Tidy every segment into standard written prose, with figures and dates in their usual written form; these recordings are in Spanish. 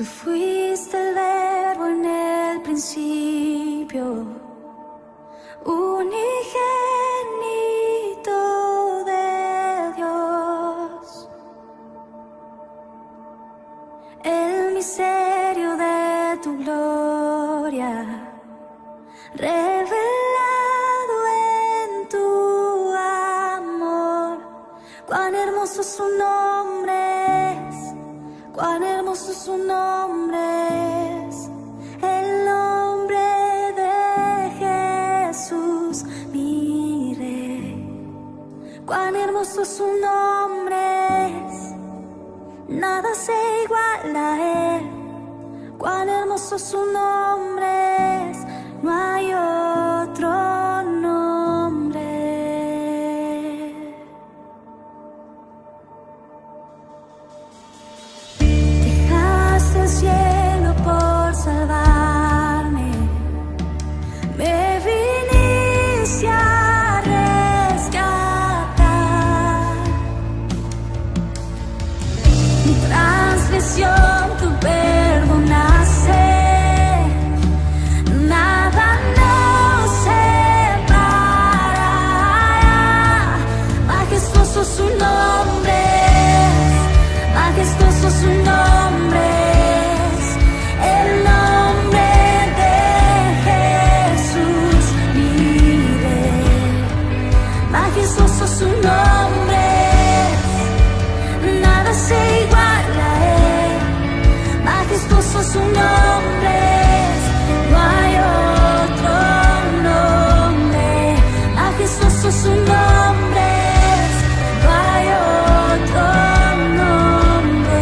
Tú fuiste el verbo en el principio, unigénito de Dios. El misterio de tu gloria, revelado en tu amor. Cuán hermoso su nombre es, cuán hermoso su nombre es, el nombre de Jesús, mi Rey. Cuán hermoso su nombre es, nada se iguala a él. Cuán hermoso su nombre es, no hay otro nombre. Dejaste el cielo por salvarme, me viniste a rescatar. Mi transgresión tú perdonaste, nada nos separará. Majestuoso su nombre es, majestuoso su nombre es, el nombre de Jesús, mi Rey. Majestuoso su nombre es, nada se iguala a él. Majestuoso su nombre es, no hay otro nombre. Majestuoso su nombre es, no hay otro nombre.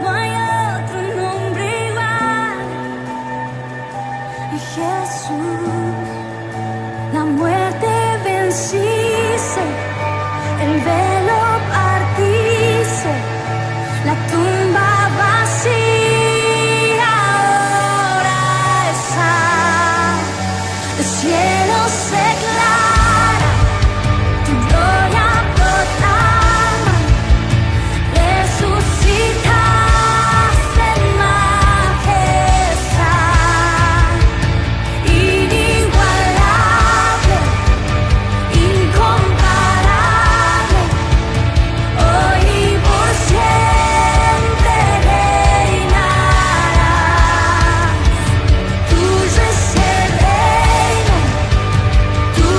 No hay otro nombre igual. Jesús, la muerte venciste, el velo partiste, la tumba vacía ahora está. El cielo se declara, tu gloria proclama. Resucitaste en majestad, inigualable, incomparable, hoy y por siempre reinarás. Tuyo es el reino, tuyo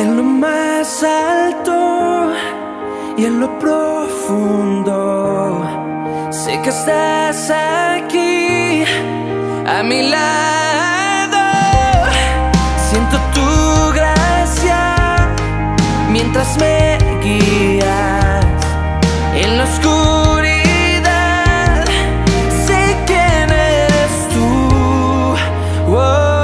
En lo más alto y en lo profundo, sé que estás aquí a mi lado. Siento tu gracia mientras me guías en la oscuridad. Sé quién eres tú. Oh.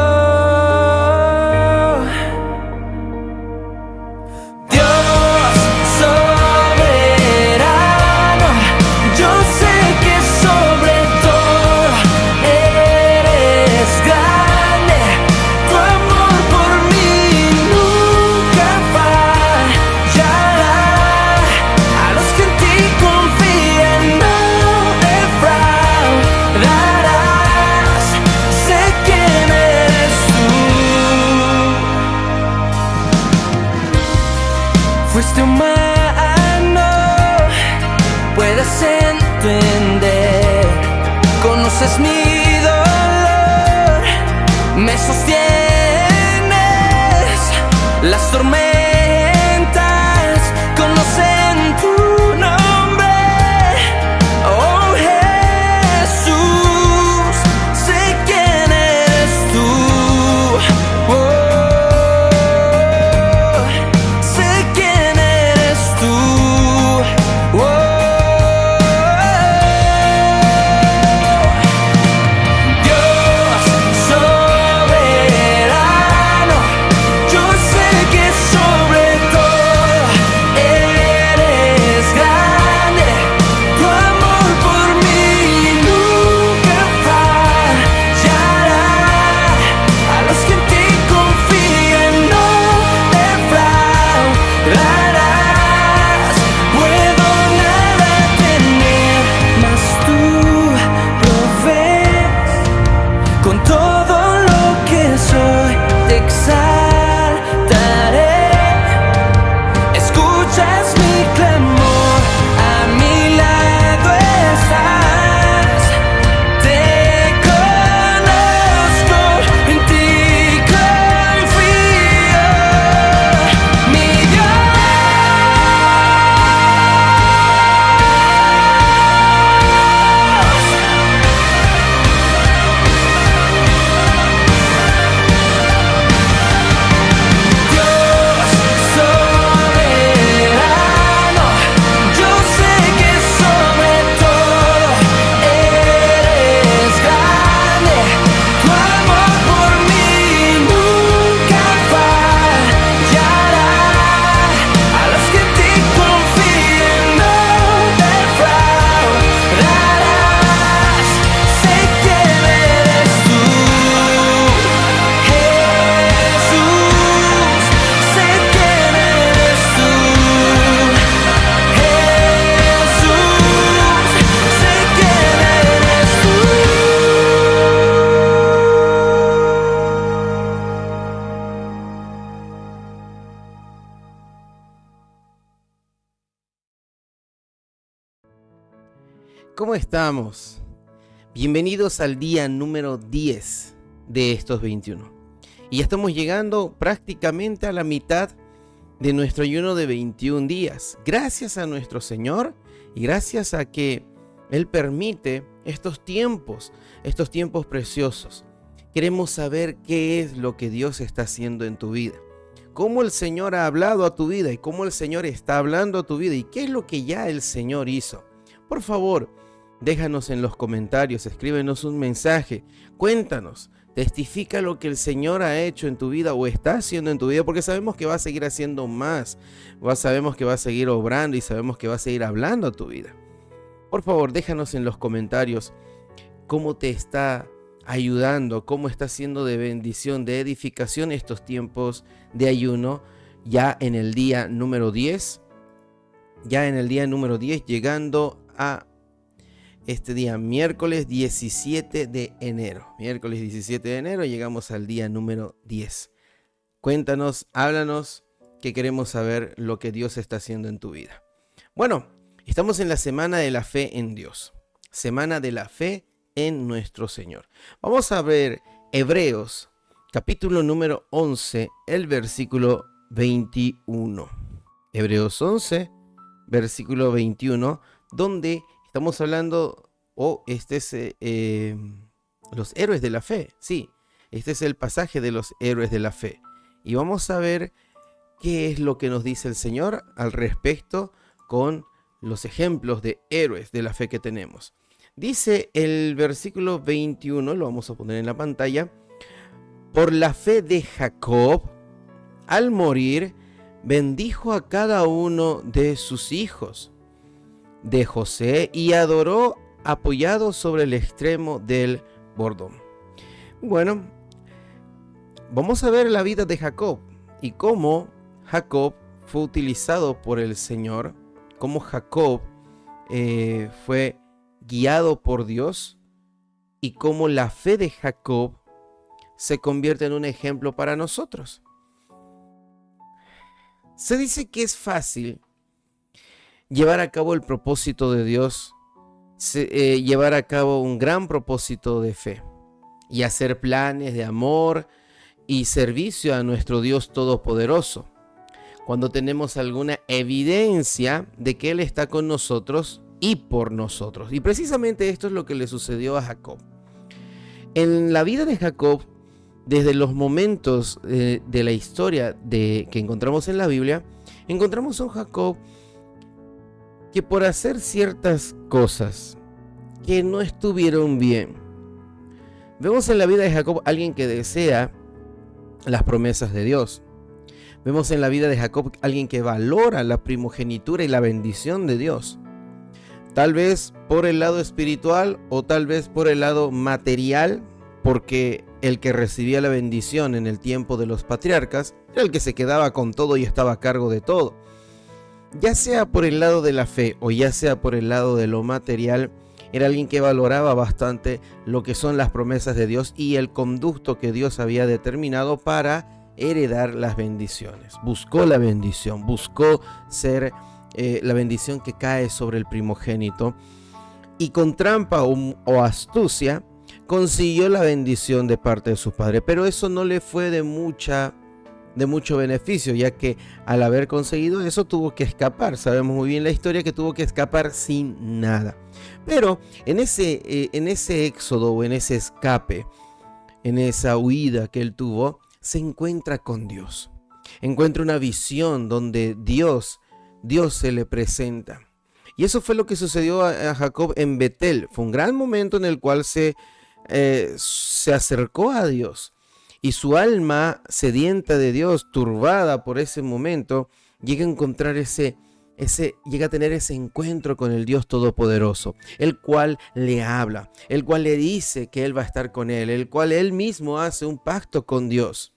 Fuiste humano, puedes entender, conoces mi dolor, me sostienes. Las tormentas conocen tu nombre. Oh Jesús, sé quién eres tú. Oh. ¿Cómo estamos? Bienvenidos al día número 10 de estos 21. Y ya estamos llegando prácticamente a la mitad de nuestro ayuno de 21 días. Gracias a nuestro Señor y gracias a que Él permite estos tiempos preciosos. Queremos saber qué es lo que Dios está haciendo en tu vida. Cómo el Señor ha hablado a tu vida y cómo el Señor está hablando a tu vida y qué es lo que ya el Señor hizo. Por favor, déjanos en los comentarios, escríbenos un mensaje, cuéntanos, testifica lo que el Señor ha hecho en tu vida o está haciendo en tu vida, porque sabemos que va a seguir haciendo más, sabemos que va a seguir obrando y sabemos que va a seguir hablando a tu vida. Por favor, déjanos en los comentarios cómo te está ayudando, cómo está siendo de bendición, de edificación estos tiempos de ayuno, ya en el día número 10, llegando a este día, miércoles 17 de enero. Miércoles 17 de enero llegamos al día número 10. Cuéntanos, háblanos, que queremos saber lo que Dios está haciendo en tu vida. Bueno, estamos en la semana de la fe en Dios. Semana de la fe en nuestro Señor. Vamos a ver Hebreos, capítulo número 11, el versículo 21. Hebreos 11, versículo 21, donde estamos hablando, los héroes de la fe. Sí, este es el pasaje de los héroes de la fe. Y vamos a ver qué es lo que nos dice el Señor al respecto con los ejemplos de héroes de la fe que tenemos. Dice el versículo 21, lo vamos a poner en la pantalla: por la fe de Jacob, al morir, bendijo a cada uno de sus hijos, de José, y adoró apoyado sobre el extremo del bordón. Bueno, vamos a ver la vida de Jacob y cómo Jacob fue utilizado por el Señor, cómo Jacob fue guiado por Dios y cómo la fe de Jacob se convierte en un ejemplo para nosotros. Se dice que es fácil llevar a cabo el propósito de Dios, llevar a cabo un gran propósito de fe y hacer planes de amor y servicio a nuestro Dios Todopoderoso, cuando tenemos alguna evidencia de que Él está con nosotros y por nosotros. Y precisamente esto es lo que le sucedió a Jacob. En la vida de Jacob, desde los momentos de la historia que encontramos en la Biblia, encontramos a un Jacob que por hacer ciertas cosas que no estuvieron bien, vemos en la vida de Jacob alguien que desea las promesas de Dios. Vemos en la vida de Jacob alguien que valora la primogenitura y la bendición de Dios. Tal vez por el lado espiritual o tal vez por el lado material, porque el que recibía la bendición en el tiempo de los patriarcas era el que se quedaba con todo y estaba a cargo de todo. Ya sea por el lado de la fe o ya sea por el lado de lo material, era alguien que valoraba bastante lo que son las promesas de Dios y el conducto que Dios había determinado para heredar las bendiciones. Buscó la bendición, buscó ser la bendición que cae sobre el primogénito, y con trampa o astucia consiguió la bendición de parte de su padre. Pero eso no le fue de mucho beneficio, ya que al haber conseguido eso tuvo que escapar. Sabemos muy bien la historia, que tuvo que escapar sin nada. Pero en ese éxodo o en ese escape, en esa huida que él tuvo, se encuentra con Dios. Encuentra una visión donde Dios se le presenta. Y eso fue lo que sucedió a Jacob en Betel. Fue un gran momento en el cual se acercó a Dios. Y su alma sedienta de Dios, turbada por ese momento, llega a encontrar llega a tener ese encuentro con el Dios Todopoderoso, el cual le habla, el cual le dice que Él va a estar con él, el cual Él mismo hace un pacto con Dios.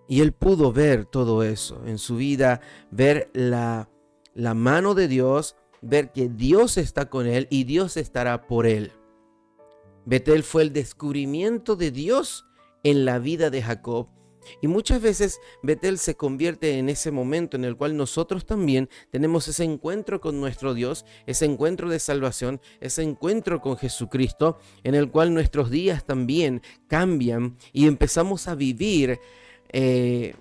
Y él pudo ver todo eso en su vida, ver la mano de Dios, ver que Dios está con él y Dios estará por él. Betel fue el descubrimiento de Dios en la vida de Jacob. Y muchas veces Betel se convierte en ese momento en el cual nosotros también tenemos ese encuentro con nuestro Dios, ese encuentro de salvación, ese encuentro con Jesucristo, en el cual nuestros días también cambian y empezamos a vivir en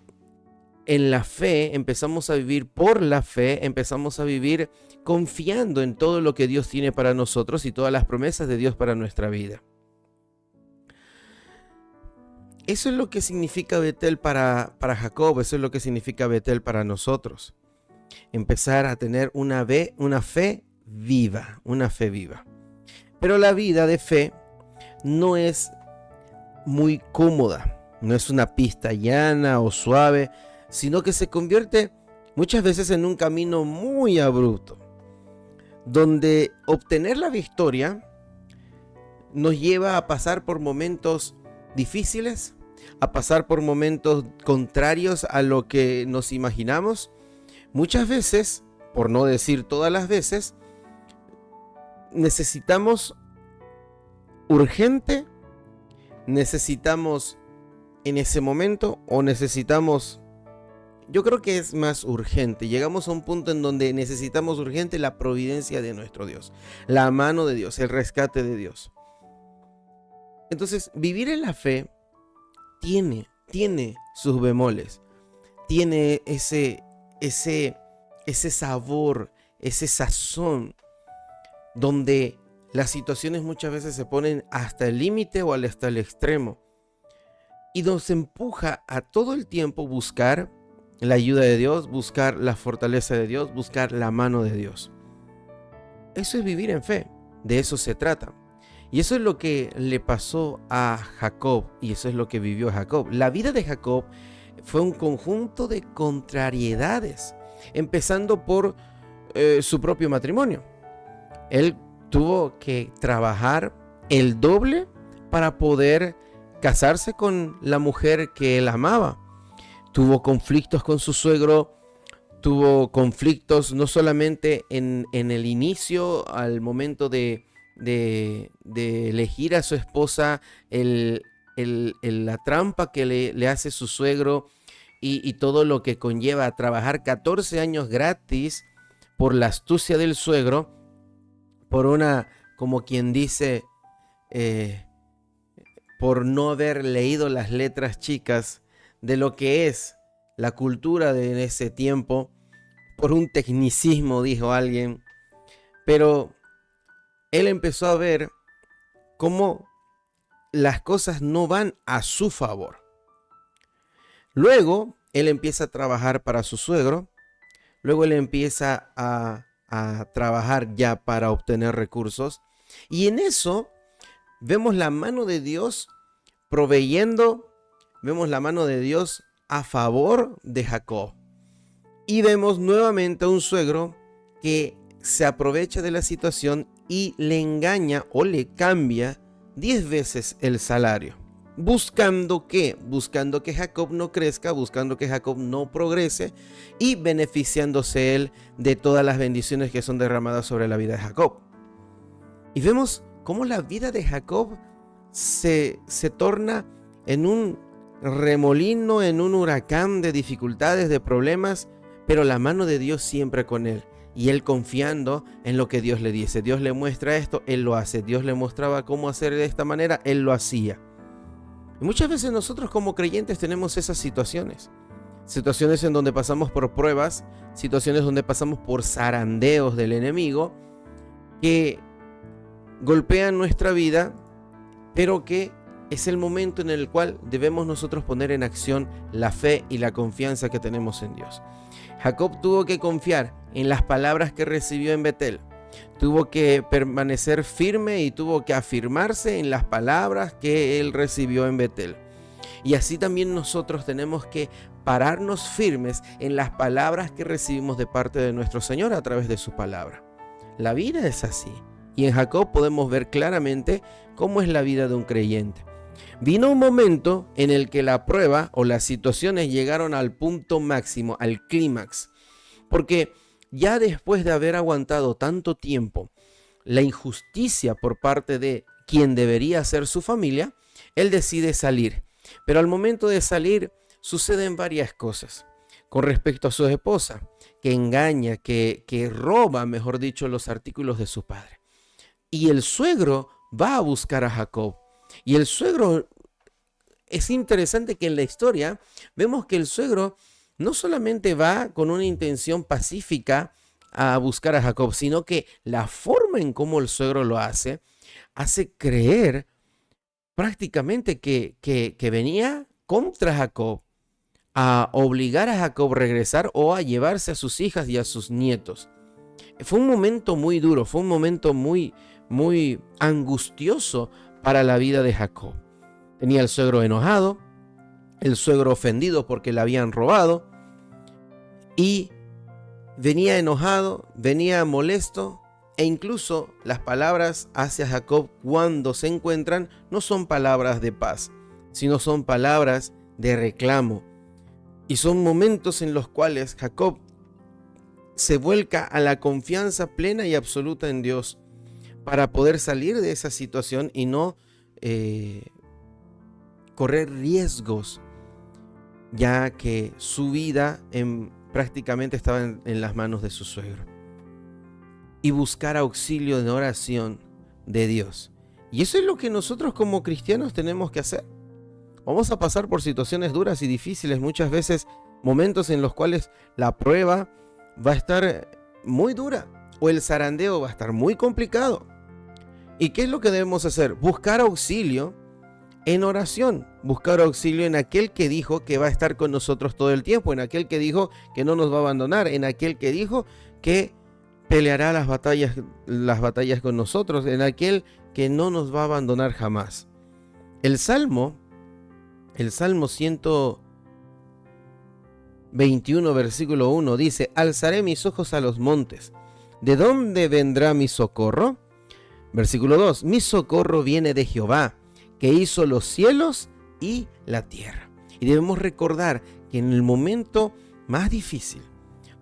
la fe, empezamos a vivir por la fe, empezamos a vivir confiando en todo lo que Dios tiene para nosotros y todas las promesas de Dios para nuestra vida. Eso es lo que significa Betel para Jacob, eso es lo que significa Betel para nosotros. Empezar a tener una fe viva, una fe viva. Pero la vida de fe no es muy cómoda, no es una pista llana o suave, sino que se convierte muchas veces en un camino muy abrupto, donde obtener la victoria nos lleva a pasar por momentos difíciles, a pasar por momentos contrarios a lo que nos imaginamos. Muchas veces, por no decir todas las veces, necesitamos en ese momento, o yo creo que es más urgente. Llegamos a un punto en donde necesitamos urgente la providencia de nuestro Dios, la mano de Dios, el rescate de Dios. Entonces, vivir en la fe tiene sus bemoles. tiene ese sabor, ese sazón, donde las situaciones muchas veces se ponen hasta el límite o hasta el extremo. Y nos empuja a todo el tiempo buscar la ayuda de Dios, buscar la fortaleza de Dios, buscar la mano de Dios. Eso es vivir en fe, de eso se trata. Y eso es lo que le pasó a Jacob, y eso es lo que vivió Jacob. La vida de Jacob fue un conjunto de contrariedades, empezando por su propio matrimonio. Él tuvo que trabajar el doble para poder casarse con la mujer que él amaba. Tuvo conflictos con su suegro, tuvo conflictos no solamente en el inicio, al momento de elegir a su esposa, la trampa que le hace su suegro y todo lo que conlleva a trabajar 14 años gratis por la astucia del suegro, por una, como quien dice, por no haber leído las letras chicas de lo que es la cultura de ese tiempo, por un tecnicismo, dijo alguien. Pero él empezó a ver cómo las cosas no van a su favor. Luego él empieza a trabajar para su suegro. Luego él empieza a trabajar ya para obtener recursos. Y en eso vemos la mano de Dios proveyendo, vemos la mano de Dios a favor de Jacob. Y vemos nuevamente a un suegro que se aprovecha de la situación y le engaña o le cambia 10 veces el salario. ¿Buscando qué? Buscando que Jacob no crezca, buscando que Jacob no progrese y beneficiándose él de todas las bendiciones que son derramadas sobre la vida de Jacob. Y vemos cómo la vida de Jacob se torna en un remolino, en un huracán de dificultades, de problemas, pero la mano de Dios siempre con él. Y él confiando en lo que Dios le dice. Dios le muestra esto, él lo hace. Dios le mostraba cómo hacer de esta manera, él lo hacía. Y muchas veces nosotros como creyentes tenemos esas situaciones. Situaciones en donde pasamos por pruebas, situaciones donde pasamos por zarandeos del enemigo que golpean nuestra vida, pero que es el momento en el cual debemos nosotros poner en acción la fe y la confianza que tenemos en Dios. Jacob tuvo que confiar en las palabras que recibió en Betel. Tuvo que permanecer firme y tuvo que afirmarse en las palabras que él recibió en Betel. Y así también nosotros tenemos que pararnos firmes en las palabras que recibimos de parte de nuestro Señor a través de su palabra. La vida es así. Y en Jacob podemos ver claramente cómo es la vida de un creyente. Vino un momento en el que la prueba o las situaciones llegaron al punto máximo, al clímax. Porque ya después de haber aguantado tanto tiempo la injusticia por parte de quien debería ser su familia, él decide salir. Pero al momento de salir suceden varias cosas con respecto a su esposa, que engaña, que roba, mejor dicho, los artículos de su padre. Y el suegro va a buscar a Jacob. Y el suegro, es interesante que en la historia vemos que el suegro no solamente va con una intención pacífica a buscar a Jacob, sino que la forma en cómo el suegro lo hace creer prácticamente que venía contra Jacob, a obligar a Jacob a regresar o a llevarse a sus hijas y a sus nietos. Fue un momento muy duro, fue un momento muy angustioso para la vida de Jacob. Tenía el suegro enojado, el suegro ofendido porque le habían robado, y venía enojado, venía molesto, e incluso las palabras hacia Jacob cuando se encuentran no son palabras de paz, sino son palabras de reclamo. Y son momentos en los cuales Jacob se vuelca a la confianza plena y absoluta en Dios para poder salir de esa situación y no correr riesgos, ya que su vida prácticamente estaba en las manos de su suegro. Y buscar auxilio en oración de Dios. Y eso es lo que nosotros como cristianos tenemos que hacer. Vamos a pasar por situaciones duras y difíciles muchas veces momentos en los cuales la prueba va a estar muy dura o el zarandeo va a estar muy complicado. ¿Y qué es lo que debemos hacer? Buscar auxilio en oración, buscar auxilio en aquel que dijo que va a estar con nosotros todo el tiempo, en aquel que dijo que no nos va a abandonar, en aquel que dijo que peleará las batallas con nosotros, en aquel que no nos va a abandonar jamás. El Salmo 121, versículo 1 dice: alzaré mis ojos a los montes. ¿De dónde vendrá mi socorro? Versículo 2: mi socorro viene de Jehová, que hizo los cielos y la tierra. Y debemos recordar que en el momento más difícil,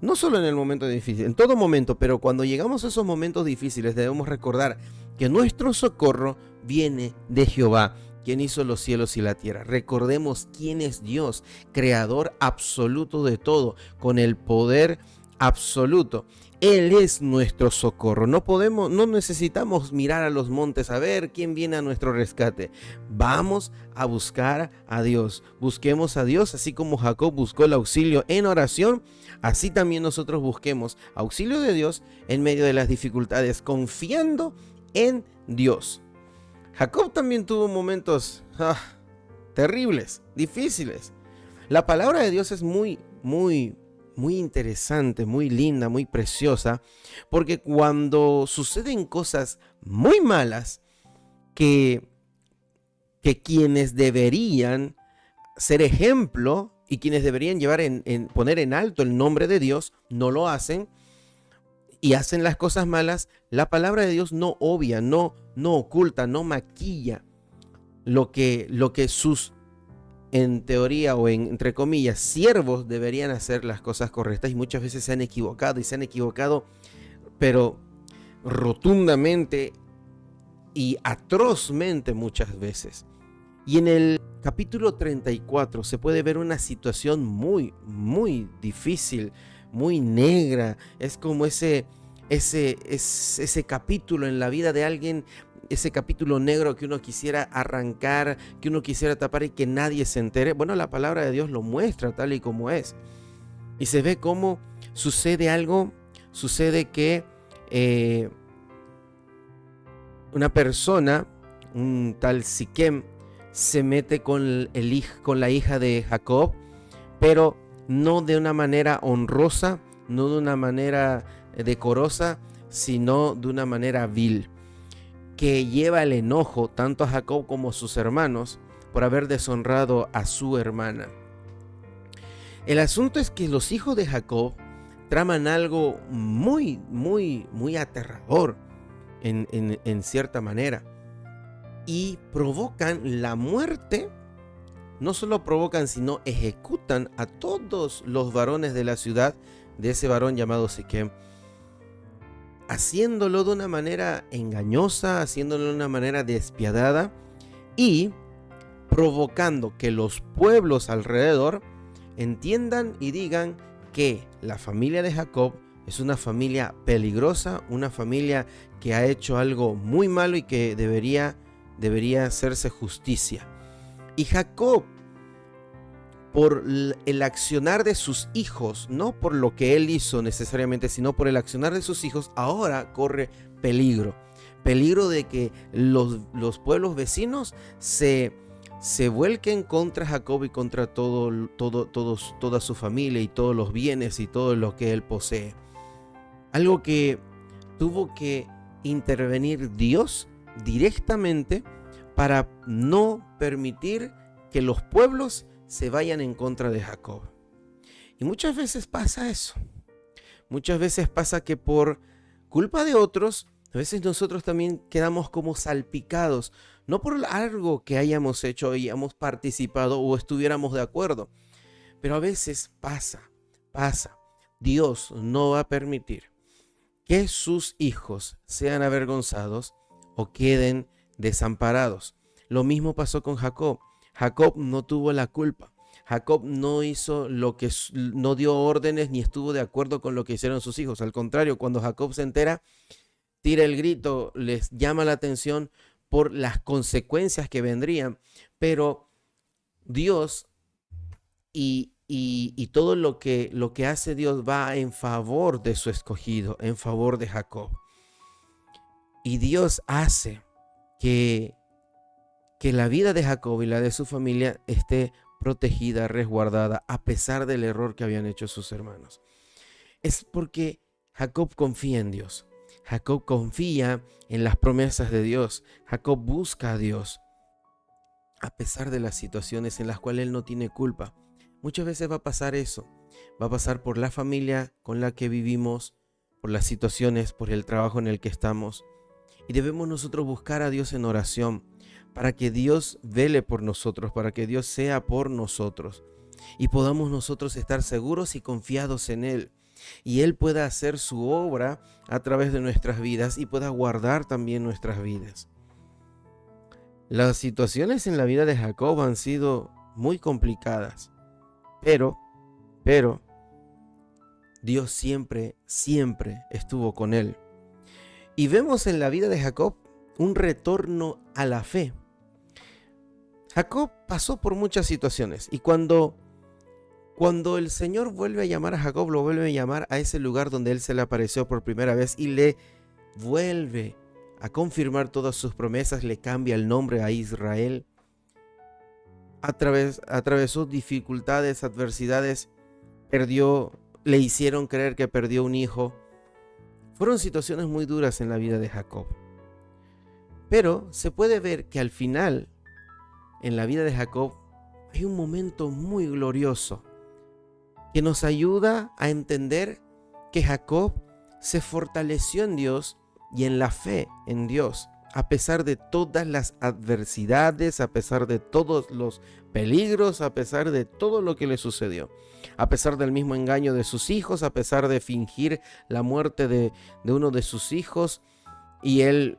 no solo en el momento difícil, en todo momento, pero cuando llegamos a esos momentos difíciles debemos recordar que nuestro socorro viene de Jehová, quien hizo los cielos y la tierra. Recordemos quién es Dios, creador absoluto de todo, con el poder absoluto. Él es nuestro socorro. No necesitamos mirar a los montes a ver quién viene a nuestro rescate. Vamos a buscar a Dios. Busquemos a Dios, así como Jacob buscó el auxilio en oración, así también nosotros busquemos auxilio de Dios en medio de las dificultades, confiando en Dios. Jacob también tuvo momentos terribles, difíciles. La palabra de Dios es muy interesante, muy linda, muy preciosa, porque cuando suceden cosas muy malas que quienes deberían ser ejemplo y quienes deberían poner en alto el nombre de Dios, no lo hacen y hacen las cosas malas, la palabra de Dios no obvia, no oculta, no maquilla lo que sus, en teoría o entre comillas, siervos deberían hacer las cosas correctas, y muchas veces se han equivocado, pero rotundamente y atrozmente muchas veces. Y en el capítulo 34 se puede ver una situación muy difícil, muy negra. Es como ese capítulo en la vida de alguien, ese capítulo negro que uno quisiera arrancar, que uno quisiera tapar y que nadie se entere. Bueno, la palabra de Dios lo muestra tal y como es. Y se ve cómo sucede que una persona, un tal Siquem, se mete con la hija de Jacob, pero no de una manera honrosa, no de una manera decorosa, sino de una manera vil, que lleva el enojo tanto a Jacob como a sus hermanos por haber deshonrado a su hermana. El asunto es que los hijos de Jacob traman algo muy aterrador en cierta manera, y provocan la muerte. No solo provocan, sino ejecutan a todos los varones de la ciudad de ese varón llamado Siquem, haciéndolo de una manera engañosa, haciéndolo de una manera despiadada y provocando que los pueblos alrededor entiendan y digan que la familia de Jacob es una familia peligrosa, una familia que ha hecho algo muy malo y que debería hacerse justicia. Y Jacob, por el accionar de sus hijos, no por lo que él hizo necesariamente, sino por el accionar de sus hijos, ahora corre peligro de que los pueblos vecinos se vuelquen contra Jacob y contra toda su familia y todos los bienes y todo lo que él posee. Algo que tuvo que intervenir Dios directamente para no permitir que los pueblos se vayan en contra de Jacob. Y muchas veces pasa eso. Muchas veces pasa que por culpa de otros, a veces nosotros también quedamos como salpicados, no por algo que hayamos hecho y hayamos participado o estuviéramos de acuerdo, pero a veces pasa. Dios no va a permitir que sus hijos sean avergonzados o queden desamparados. Lo mismo pasó con Jacob. Jacob no tuvo la culpa. Jacob no no dio órdenes ni estuvo de acuerdo con lo que hicieron sus hijos. Al contrario, cuando Jacob se entera, tira el grito, les llama la atención por las consecuencias que vendrían. Pero Dios y y todo lo que hace Dios va en favor de su escogido, en favor de Jacob. Y Dios hace que la vida de Jacob y la de su familia esté protegida, resguardada, a pesar del error que habían hecho sus hermanos. Es porque Jacob confía en Dios. Jacob confía en las promesas de Dios. Jacob busca a Dios, a pesar de las situaciones en las cuales él no tiene culpa. Muchas veces va a pasar eso. Va a pasar por la familia con la que vivimos, por las situaciones, por el trabajo en el que estamos. Y debemos nosotros buscar a Dios en oración para que Dios vele por nosotros, para que Dios sea por nosotros y podamos nosotros estar seguros y confiados en Él. Y Él pueda hacer su obra a través de nuestras vidas y pueda guardar también nuestras vidas. Las situaciones en la vida de Jacob han sido muy complicadas, pero Dios siempre estuvo con él. Y vemos en la vida de Jacob un retorno a la fe. Jacob pasó por muchas situaciones y cuando el Señor vuelve a llamar a Jacob, lo vuelve a llamar a ese lugar donde él se le apareció por primera vez y le vuelve a confirmar todas sus promesas, le cambia el nombre a Israel. Atravesó dificultades, adversidades, le hicieron creer que perdió un hijo. Fueron situaciones muy duras en la vida de Jacob. Pero se puede ver que al final, en la vida de Jacob, hay un momento muy glorioso que nos ayuda a entender que Jacob se fortaleció en Dios y en la fe en Dios, a pesar de todas las adversidades, a pesar de todos los peligros, a pesar de todo lo que le sucedió, a pesar del mismo engaño de sus hijos, a pesar de fingir la muerte de uno de sus hijos y él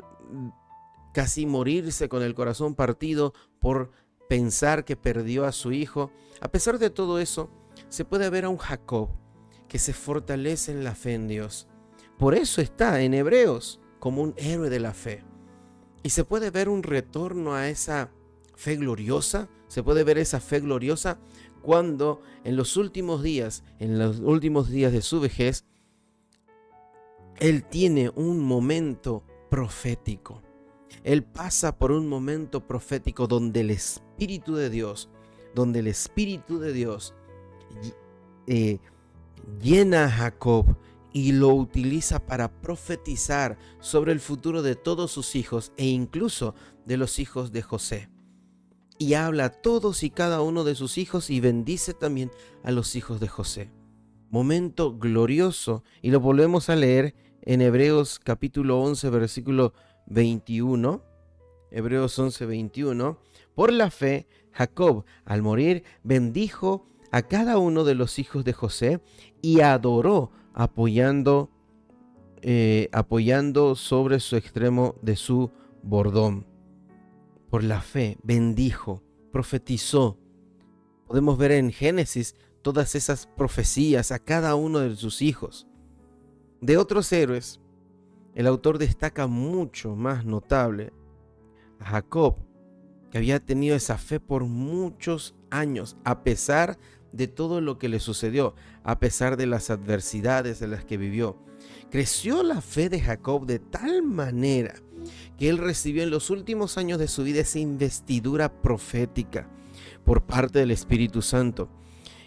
casi morirse con el corazón partido por pensar que perdió a su hijo. A pesar de todo eso, se puede ver a un Jacob que se fortalece en la fe en Dios. Por eso está en Hebreos como un héroe de la fe. Y se puede ver un retorno a esa fe gloriosa. Se puede ver esa fe gloriosa cuando en los últimos días de su vejez, él tiene un momento profético. Él pasa por un momento profético donde el Espíritu de Dios llena a Jacob y lo utiliza para profetizar sobre el futuro de todos sus hijos e incluso de los hijos de José. Y habla a todos y cada uno de sus hijos y bendice también a los hijos de José. Momento glorioso, y lo volvemos a leer en Hebreos capítulo 11, versículo 21. Hebreos 11, 21. Por la fe, Jacob, al morir, bendijo a cada uno de los hijos de José y adoró apoyando sobre su extremo de su bordón. Por la fe, bendijo, profetizó. Podemos ver en Génesis todas esas profecías a cada uno de sus hijos. De otros héroes, el autor destaca mucho más notable a Jacob, que había tenido esa fe por muchos años, a pesar de todo lo que le sucedió, a pesar de las adversidades en las que vivió. Creció la fe de Jacob de tal manera que él recibió en los últimos años de su vida esa investidura profética por parte del Espíritu Santo,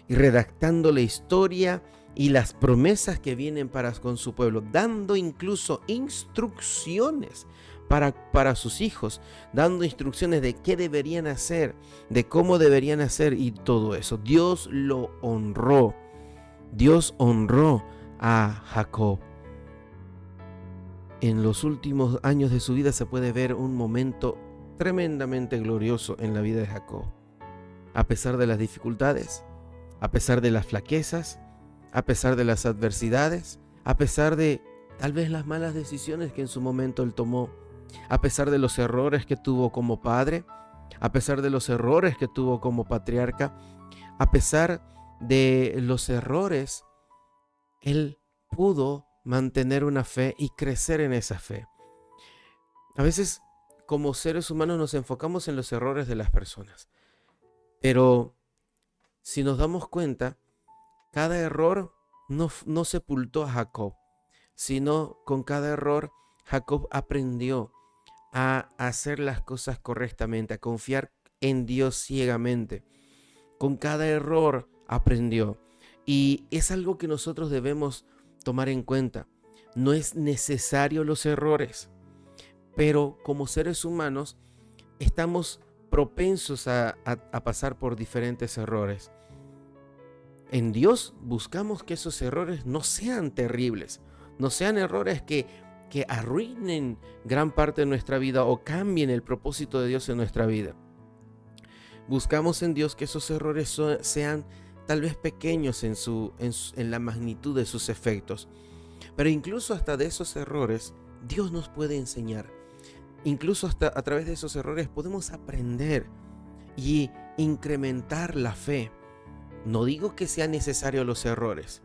y redactando la historia y las promesas que vienen con su pueblo, dando incluso instrucciones para sus hijos, dando instrucciones de qué deberían hacer, de cómo deberían hacer y todo eso. Dios lo honró. Dios honró a Jacob. En los últimos años de su vida se puede ver un momento tremendamente glorioso en la vida de Jacob. A pesar de las dificultades, a pesar de las flaquezas, a pesar de las adversidades, a pesar de tal vez las malas decisiones que en su momento él tomó, a pesar de los errores que tuvo como padre, a pesar de los errores que tuvo como patriarca, a pesar de los errores, él pudo mantener una fe y crecer en esa fe. A veces, como seres humanos, nos enfocamos en los errores de las personas, pero si nos damos cuenta, cada error no sepultó a Jacob, sino con cada error Jacob aprendió a hacer las cosas correctamente, a confiar en Dios ciegamente. Con cada error aprendió. Y es algo que nosotros debemos tomar en cuenta. No es necesario los errores, pero como seres humanos estamos propensos a pasar por diferentes errores. En Dios buscamos que esos errores no sean terribles, no sean errores que arruinen gran parte de nuestra vida o cambien el propósito de Dios en nuestra vida. Buscamos en Dios que esos errores sean tal vez pequeños en la magnitud de sus efectos. Pero incluso hasta de esos errores, Dios nos puede enseñar. Incluso hasta a través de esos errores podemos aprender y incrementar la fe. No digo que sean necesarios los errores,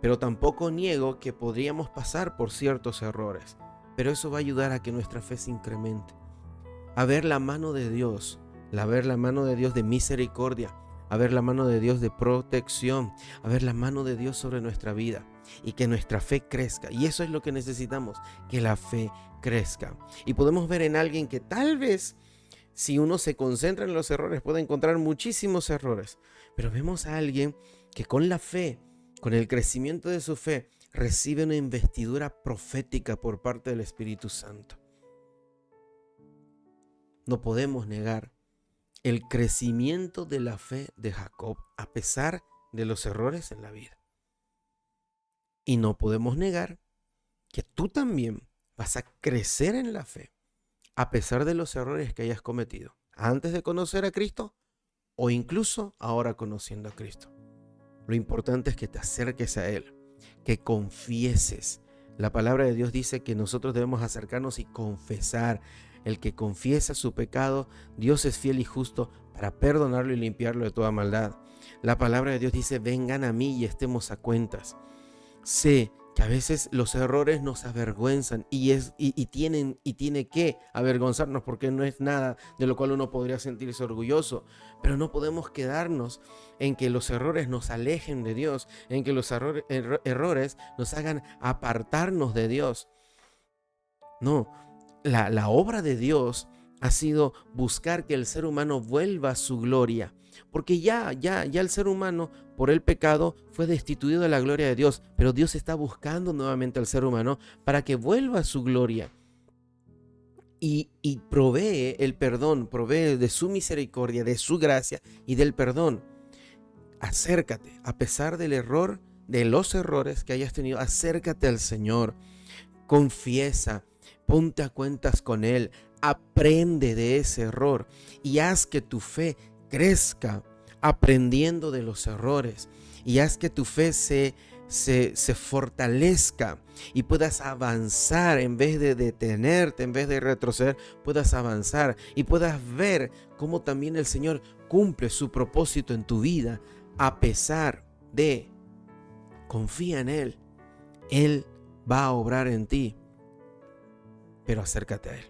pero tampoco niego que podríamos pasar por ciertos errores. Pero eso va a ayudar a que nuestra fe se incremente. A ver la mano de Dios, a ver la mano de Dios de misericordia, a ver la mano de Dios de protección, a ver la mano de Dios sobre nuestra vida y que nuestra fe crezca. Y eso es lo que necesitamos, que la fe crezca. Y podemos ver en alguien que tal vez, si uno se concentra en los errores, puede encontrar muchísimos errores. Pero vemos a alguien que con la fe, con el crecimiento de su fe, recibe una investidura profética por parte del Espíritu Santo. No podemos negar el crecimiento de la fe de Jacob a pesar de los errores en la vida. Y no podemos negar que tú también vas a crecer en la fe a pesar de los errores que hayas cometido antes de conocer a Cristo o incluso ahora conociendo a Cristo. Lo importante es que te acerques a Él, que confieses. La palabra de Dios dice que nosotros debemos acercarnos y confesar. El que confiesa su pecado, Dios es fiel y justo para perdonarlo y limpiarlo de toda maldad. La palabra de Dios dice, vengan a mí y estemos a cuentas. Sé que a veces los errores nos avergüenzan y tiene que avergonzarnos porque no es nada de lo cual uno podría sentirse orgulloso. Pero no podemos quedarnos en que los errores nos alejen de Dios, en que los errores nos hagan apartarnos de Dios. No, la obra de Dios ha sido buscar que el ser humano vuelva a su gloria. Porque ya el ser humano por el pecado fue destituido de la gloria de Dios, pero Dios está buscando nuevamente al ser humano para que vuelva a su gloria y provee el perdón, provee de su misericordia, de su gracia y del perdón. Acércate, a pesar del error, de los errores que hayas tenido, acércate al Señor, confiesa, ponte a cuentas con Él, aprende de ese error y haz que tu fe crezca aprendiendo de los errores y haz que tu fe se fortalezca y puedas avanzar en vez de detenerte, en vez de retroceder, puedas avanzar y puedas ver cómo también el Señor cumple su propósito en tu vida a pesar de confía en Él. Él va a obrar en ti, pero acércate a Él.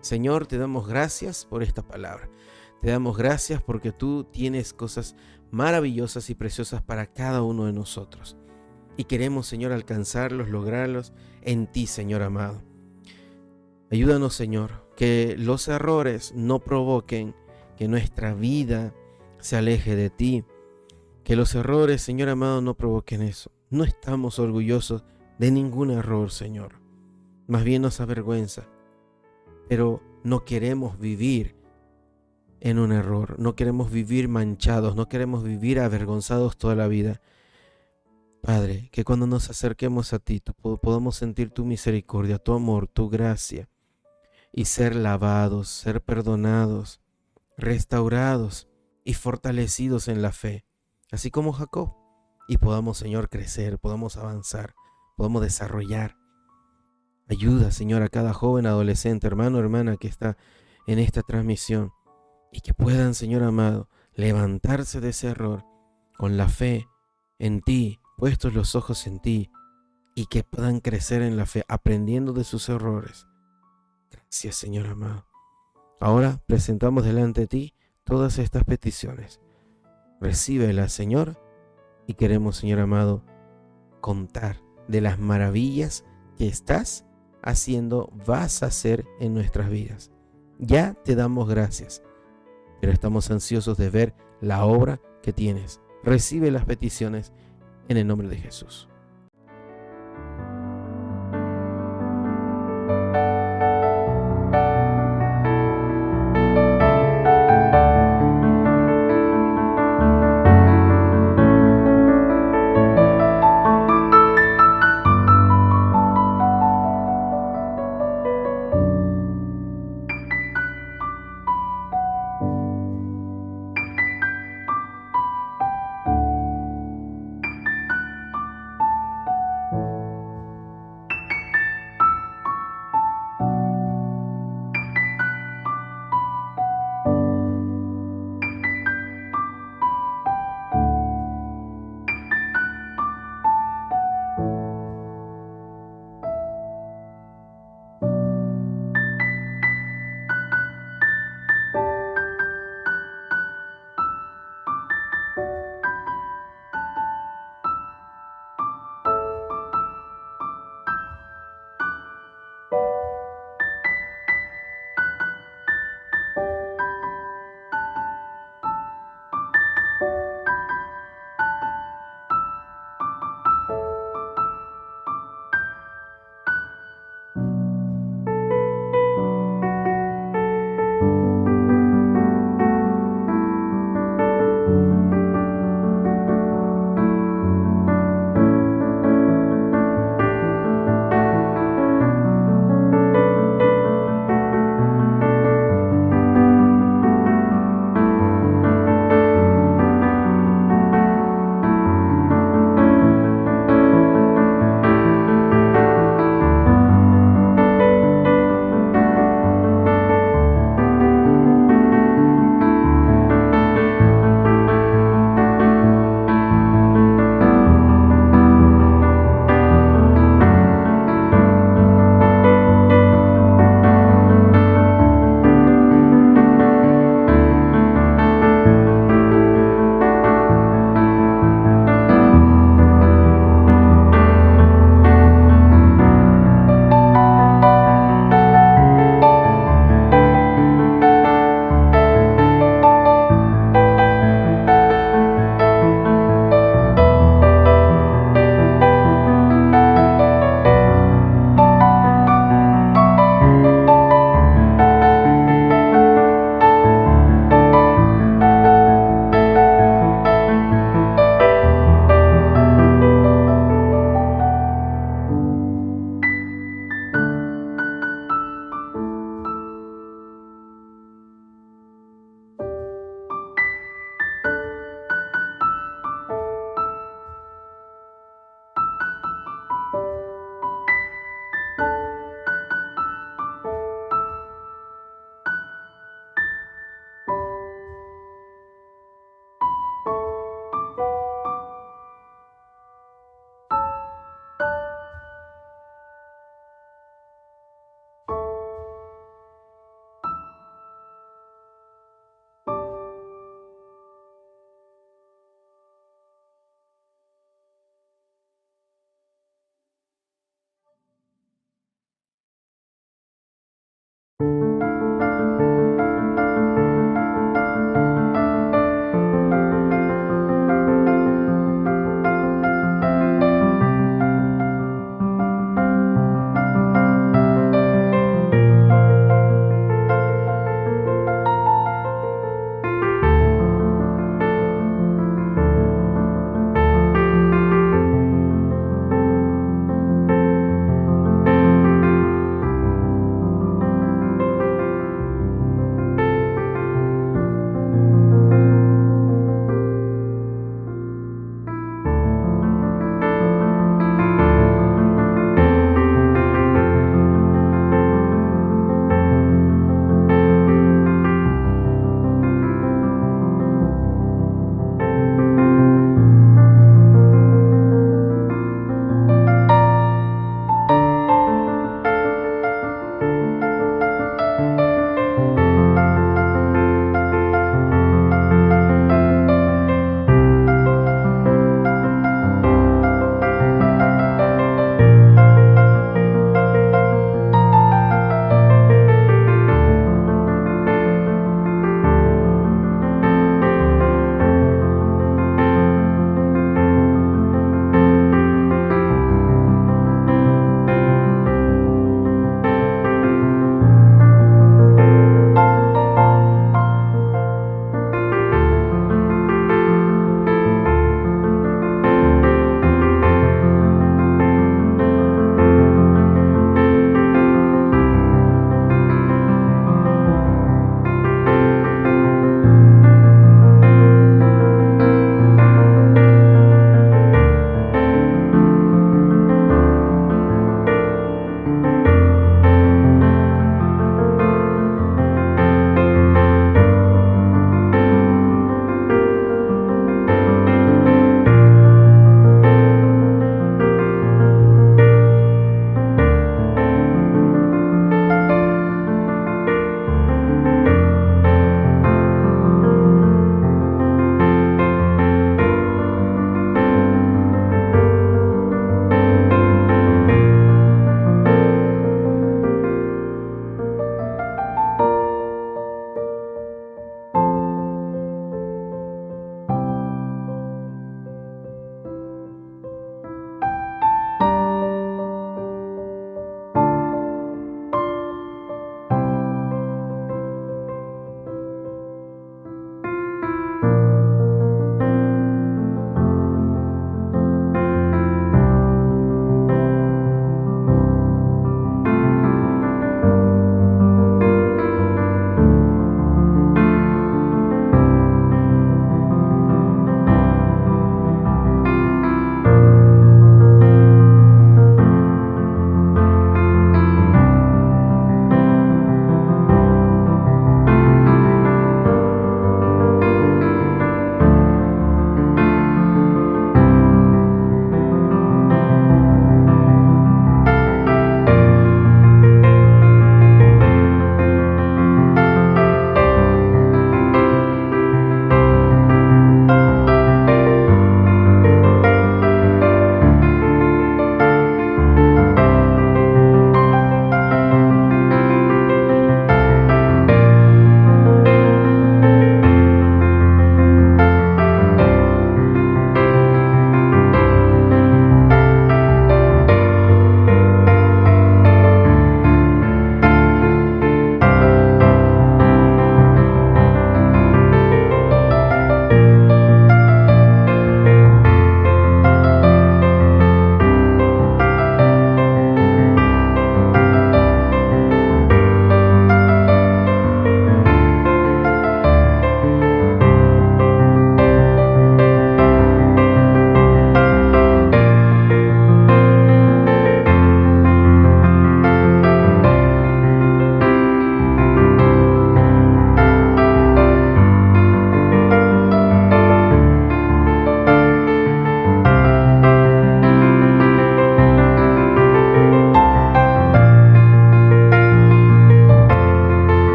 Señor, te damos gracias por esta palabra. Te damos gracias porque tú tienes cosas maravillosas y preciosas para cada uno de nosotros. Y queremos, Señor, alcanzarlos, lograrlos en ti, Señor amado. Ayúdanos, Señor, que los errores no provoquen que nuestra vida se aleje de ti. Que los errores, Señor amado, no provoquen eso. No estamos orgullosos de ningún error, Señor. Más bien nos avergüenza. Pero no queremos vivir en un error, no queremos vivir manchados, no queremos vivir avergonzados toda la vida. Padre, que cuando nos acerquemos a ti, podamos sentir tu misericordia, tu amor, tu gracia y ser lavados, ser perdonados, restaurados y fortalecidos en la fe, así como Jacob, y podamos, Señor, crecer, podamos avanzar, podamos desarrollar. Ayuda, Señor, a cada joven, adolescente, hermano, hermana que está en esta transmisión y que puedan, Señor amado, levantarse de ese error con la fe en ti, puestos los ojos en ti y que puedan crecer en la fe, aprendiendo de sus errores. Gracias, Señor amado. Ahora presentamos delante de ti todas estas peticiones. Recíbela, Señor, y queremos, Señor amado, contar de las maravillas que estás haciendo, vas a hacer en nuestras vidas. Ya te damos gracias, pero estamos ansiosos de ver la obra que tienes. Recibe las peticiones en el nombre de Jesús.